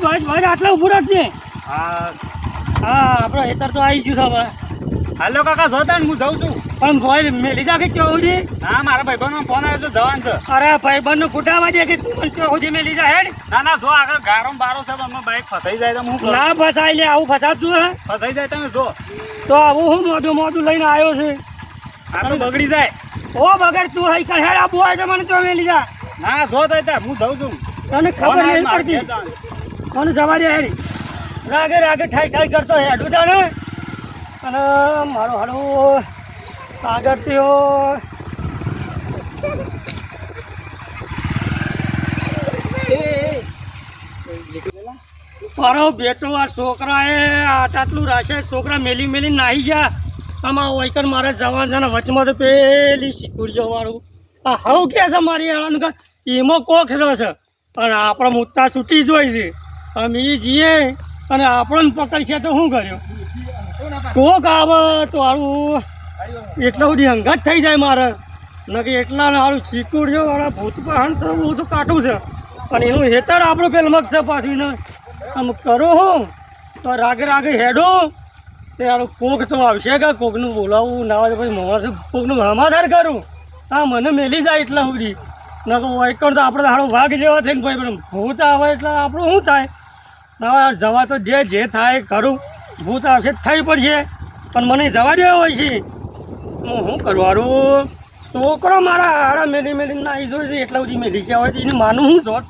બસ બસ આટલા ઊભું રાખજે. હા હા આપણો હેતર તો આવી ગયું છે હવે. હાલો કાકા જોતા ને હું જાઉં છું. પણ ભાઈ મેલી જા કે ક્યાં સુધી? ના મારા ભાઈબંધનો ફોન આવ્યો છે જવાન છે. અરે ભાઈબંધ નું ફૂટાવા દે કે તું પણ ક્યાં સુધી મેલી જા હેડ. ના ના જો આગળ ગારો બારો છે તો બાઈક ફસાઈ જાય તો હું કરું? ના ફસાય લે આવું ફસાતું હે ફસાઈ જાય તમે જો તો આવું હું મોઢું મોઢું લઈને આવ્યો છે. આ તો બગડી જાય. ઓ બગડ તું હઈ કર હેડ આબુ હોય તો મને તો મેલી જા. ના જો તો હું જાઉં છું. તને ખબર નહીં પડતી મને સવારે હેડી રાગે રાગે ઠાઈ ઠાઈ કરતો હેડું જાણે અને મારો હાડો આગળ થયો. મારો બેટો આ છોકરાએ આટલું રાશે છોકરા મેલી મેલી નાહી ગયા. આમાં વૈકર મારે જવાન છે ને વચમાં તો પેલી શીખુડીઓ વાળું આ હવ કે છે મારી આવાનું કે એમાં કોખલો છે અને આપણે મુત્તા છૂટી જ હોય છે. અમે એ જઈએ અને આપણને પકડશે તો શું કર્યું? કોક આવે તો હારું એટલા બધી હંગાત થઈ જાય મારે ન કે એટલા સારું શીખુડીઓ વાળા ભૂત પહાણ તો બહુ તો કાઠું છે અને એનું હેતર આપણું પેલમક છે પાછું ને આમ કરો હું તો રાગે રાગે હેડો તે હારું કોક તો આવશે કે કોકનું બોલાવવું ના હોય તો પછી માણસ કોકનું સમાધાન કરું. હા મને મેલી જાય એટલા સુધી ન કે વૈકણ તો આપણે હારો વાઘ જેવા થઈને ભાઈ પણ ભૂત આવે એટલે આપણું શું થાય? ના જવા તો જે થાય ખરું ભૂત આવશે થઈ પડશે પણ મને જવા દેવા હોય છે. હું શું કરવાનું? છોકરો મારા હારા મેલી મેલી નાહી જોઈ છે એટલા સુધી મેલી ગયા હોય તો એને માનું શું શોટ